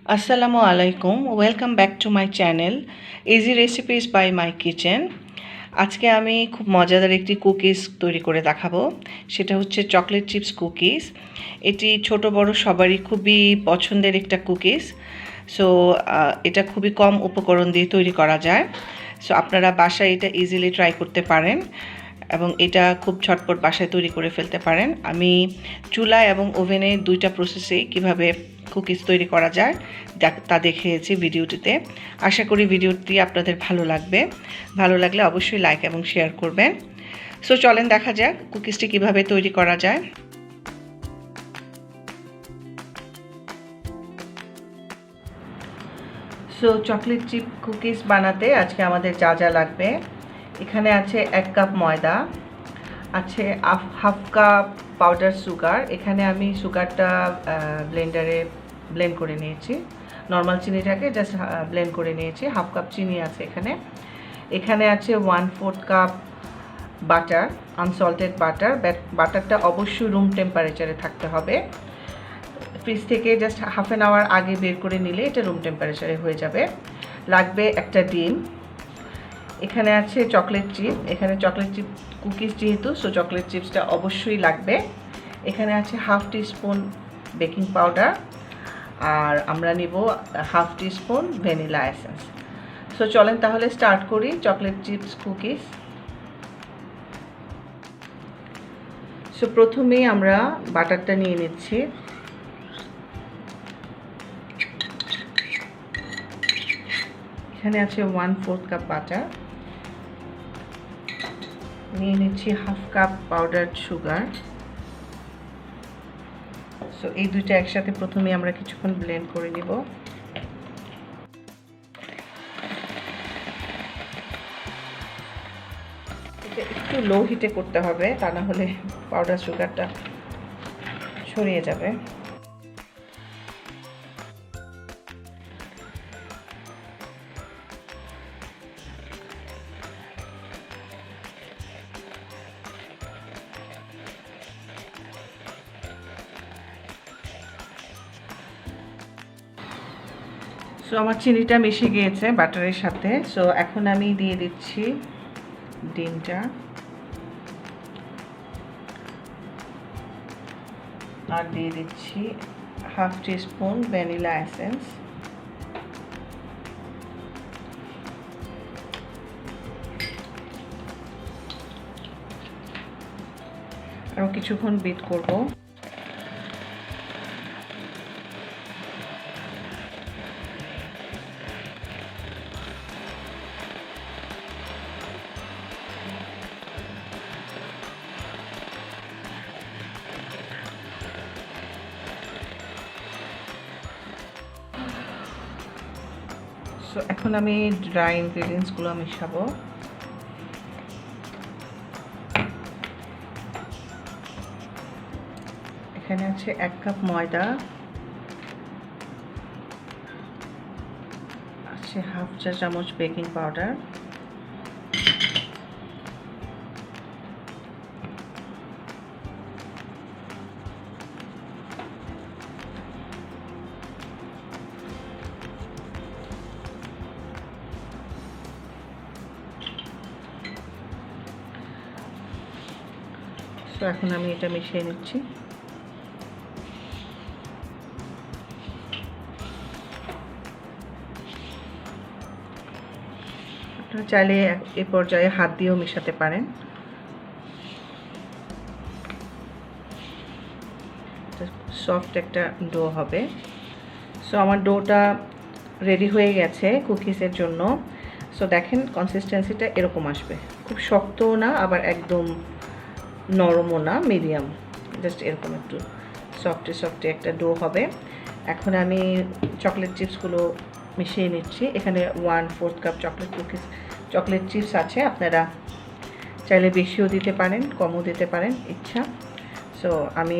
আসসালামু আলাইকুম, welcome back to my channel easy recipes by my kitchen. আজকে আমি খুব মজাদার একটি কুকিজ তৈরি করে দেখাবো। সেটা হচ্ছে চকলেট চিপস কুকিজ। এটি ছোট বড় সবারই খুবই পছন্দের একটা কুকিজ। সো এটা খুবই কম উপকরণ দিয়ে তৈরি করা যায়। সো আপনারা বাসায় এটা ইজিলি ট্রাই করতে পারেন এবং এটা খুব ঝটপট বাসায় তৈরি করে ফেলতে পারেন। আমি চুলায় এবং ওভেনে দুইটা প্রসেসেই কিভাবে কুকিজ তৈরি করা যায় তা দেখিয়েছি ভিডিওটিতে। আশা করি ভিডিওটি আপনাদের ভালো লাগবে। ভালো লাগলে অবশ্যই লাইক এবং শেয়ার করবেন। সো চলেন দেখা যাক কুকিজটি কিভাবে তৈরি করা যায়। সো চকলেট চিপ কুকিজ বানাতে আজকে আমাদের যা যা লাগবে, এখানে আছে 1 কাপ ময়দা, আছে হাফ কাপ পাউডার সুগার। এখানে আমি সুগারটা ব্লেন্ডারে ব্লেন্ড করে নিয়েছি, নর্মাল চিনিটাকে জাস্ট ব্লেন্ড করে নিয়েছি। হাফ কাপ চিনি আছে এখানে। এখানে আছে 1/4 কাপ বাটার, আনসল্টেড বাটার। বাটারটা অবশ্যই রুম টেম্পারেচারে থাকতে হবে। ফ্রিজ থেকে জাস্ট হাফ অ্যান আওয়ার আগে বের করে নিলে এটা রুম টেম্পারেচারে হয়ে যাবে। লাগবে একটা ডিম। এখানে আছে চকলেট চিপ। এখানে চকলেট চিপ কুকিজ যেহেতু, সো চকলেট চিপসটা অবশ্যই লাগবে। এখানে আছে হাফ টিস্পুন বেকিং পাউডার, আর আমরা নিব half teaspoon vanilla essence. So চলেন তাহলে স্টার্ট করি চকলেট চিপস কুকিজ। সো প্রথমেই আমরা বাটারটা নিয়ে নিচ্ছি। এখানে আছে 1/4 কাপ বাটার। নিয়ে নিচ্ছি half cup powder sugar. So এই দুইটা একসাথে প্রথমে আমরা কিছুক্ষণ ব্লেন্ড করে নিব। এটা একটু লো হিটে করতে হবে, তা না হলে পাউডার সুগারটা ছড়িয়ে যাবে। সো আমার চিনিটা মিশে গিয়েছে বাটারের সাথে। সো এখন আমি দিয়ে দিচ্ছি ডিমটা, আর দিয়ে দিচ্ছি হাফ টিস্পুন ভ্যানিলা এসেন্স। আরও কিছুক্ষণ বিট করব। সো এখন আমি ড্রাই ইনগ্রেডিয়েন্টসগুলো মেশাবো। এখানে আছে 1 কাপ ময়দা, আছে হাফ চা চামচ বেকিং পাউডার, তো এখন আমি এটা মিশিয়ে নিচ্ছি। আপনারা চাইলে এই পর্যায়ে হাত দিয়েও মেশাতে পারেন। সফট একটা ডো হবে। সো আমার ডোটা রেডি হয়ে গেছে কুকিজের জন্য। সো দেখেন কনসিস্টেন্সিটা এরকম আসবে, খুব শক্তও না আবার একদম নরমও না, মিডিয়াম, জাস্ট এরকম একটু সফটে একটা ডো হবে। এখন আমি চকলেট চিপসগুলো মিশিয়ে নিচ্ছি। এখানে 1/4 কাপ চকলেট চিপস আছে। আপনারা চাইলে বেশিও দিতে পারেন, কমও দিতে পারেন, ইচ্ছা। সো আমি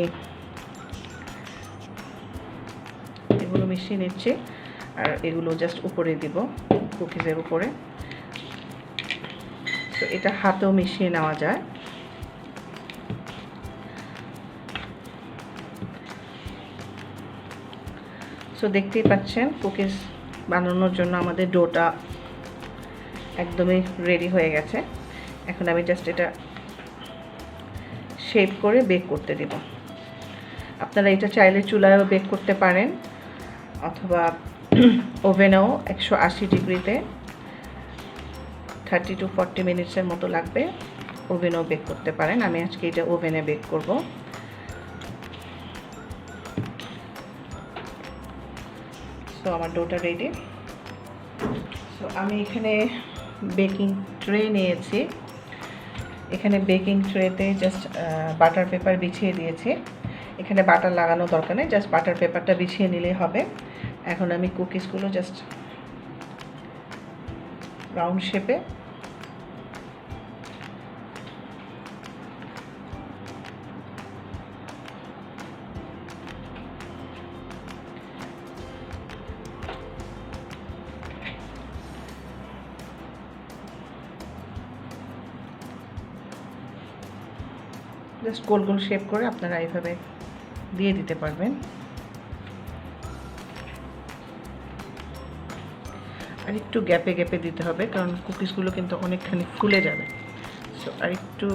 এগুলো মিশিয়ে নিচ্ছি, আর এগুলো জাস্ট উপরে দিব কুকিজের উপরে। তো এটা হাতেও মিশিয়ে নেওয়া যায়। সো দেখতেই পাচ্ছেন কুকিজ বানানোর জন্য আমাদের ডোটা একদমই রেডি হয়ে গেছে। এখন আমি জাস্ট এটা শেপ করে বেক করতে দেব। আপনারা এটা চাইলে চুলায়ও বেক করতে পারেন অথবা ওভেনেও 180 ডিগ্রিতে 30 to 40 মিনিটসের মতো লাগবে, ওভেনেও বেক করতে পারেন। আমি আজকে এটা ওভেনে বেক করব। সো আমার ডোটা রেডি। সো আমি এখানে বেকিং ট্রে নিয়েছি। এখানে বেকিং ট্রেতে জাস্ট বাটার পেপার বিছিয়ে দিয়েছি। এখানে বাটার লাগানো দরকার নেই, জাস্ট বাটার পেপারটা বিছিয়ে নিলেই হবে। এখন আমি কুকিজগুলো জাস্ট রাউন্ড শেপে জাস্ট গোল গোল শেপ করে আপনারা এইভাবে দিয়ে দিতে পারবেন। আর একটু গ্যাপে গ্যাপে দিতে হবে, কারণ কুকিজগুলো কিন্তু অনেকখানি ফুলে যাবে। সো আর একটু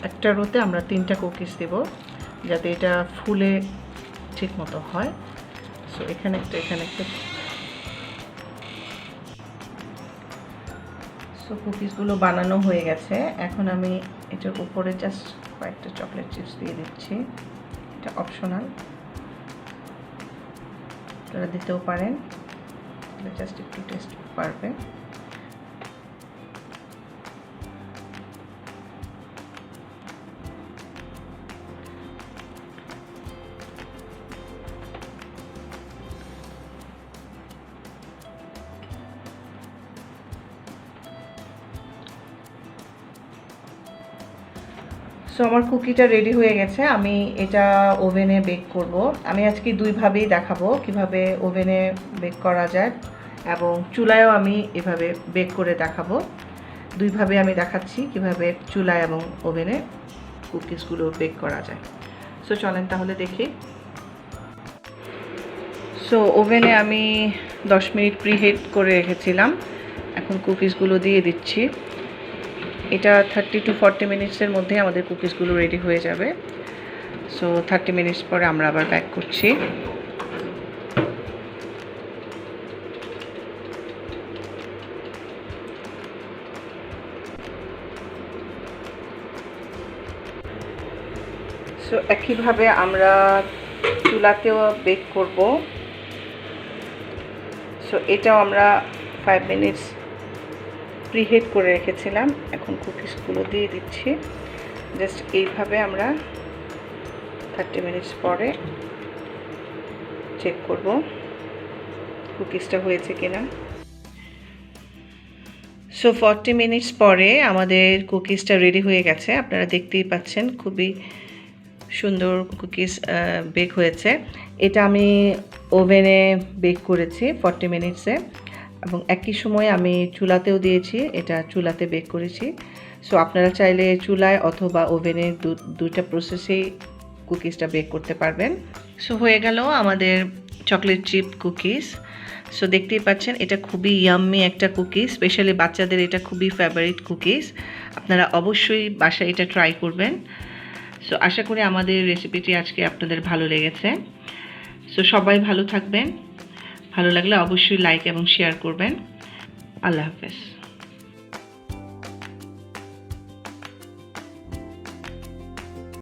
একটা রোতে আমরা 3টা কুকিজ দেব, যাতে এটা ফুলে ঠিক মতো হয়। সো এখানে একটা সো কুকিজগুলো বানানো হয়ে গেছে। এখন আমি এটার উপরে জাস্ট কয়েকটা চকলেট চিপস দিয়ে দিচ্ছি। এটা অপশনাল, আপনারা দিতেও পারেন, জাস্ট একটু টেস্ট পারবেন। সো আমার কুকিটা রেডি হয়ে গেছে। আমি এটা ওভেনে বেক করব। আমি আজকে দুইভাবেই দেখাবো কিভাবে ওভেনে বেক করা যায় এবং চুলায়ও আমি এভাবে বেক করে দেখাবো। দুইভাবে আমি দেখাচ্ছি কিভাবে চুলায় এবং ওভেনে কুকিজগুলো বেক করা যায়। সো চলেন তাহলে দেখি। সো ওভেনে আমি 10 মিনিট প্রিহিট করে রেখেছিলাম। এখন কুকিজগুলো দিয়ে দিচ্ছি। এটা 30 to 40 মিনিটসের মধ্যে আমাদের কুকিজগুলো রেডি হয়ে যাবে। সো 30 মিনিটস পরে আমরা আবার ব্যাক করছি। সো একইভাবে আমরা চুলাতেও বেক করব। সো এটাও আমরা 5 মিনিটস প্রিহিট করে রেখেছিলাম। এখন কুকিজগুলো দিয়ে দিচ্ছি। জাস্ট এইভাবে আমরা 30 মিনিটস পরে চেক করব কুকিজটা হয়েছে কিনা। সো 40 মিনিটস পরে আমাদের কুকিজটা রেডি হয়ে গেছে। আপনারা দেখতেই পাচ্ছেন খুবই সুন্দর কুকিজ বেক হয়েছে। এটা আমি ওভেনে বেক করেছি 40 মিনিটসে এবং একই সময় আমি চুলাতেও দিয়েছি, এটা চুলাতে বেক করেছি। সো আপনারা চাইলে চুলায় অথবা ওভেনে দুইটা প্রসেসেই কুকিজটা বেক করতে পারবেন। সো হয়ে গেল আমাদের চকলেট চিপ কুকিজ। সো দেখতেই পাচ্ছেন এটা খুবই ইয়াম্মি একটা কুকিজ, স্পেশালি বাচ্চাদের এটা খুবই ফেভারিট কুকিজ। আপনারা অবশ্যই বাসায় এটা ট্রাই করবেন। সো আশা করি আমাদের রেসিপিটি আজকে আপনাদের ভালো লেগেছে। সো সবাই ভালো থাকবেন। ভালো লাগলে অবশ্যই লাইক এবং শেয়ার করবেন। আল্লাহ হাফেজ।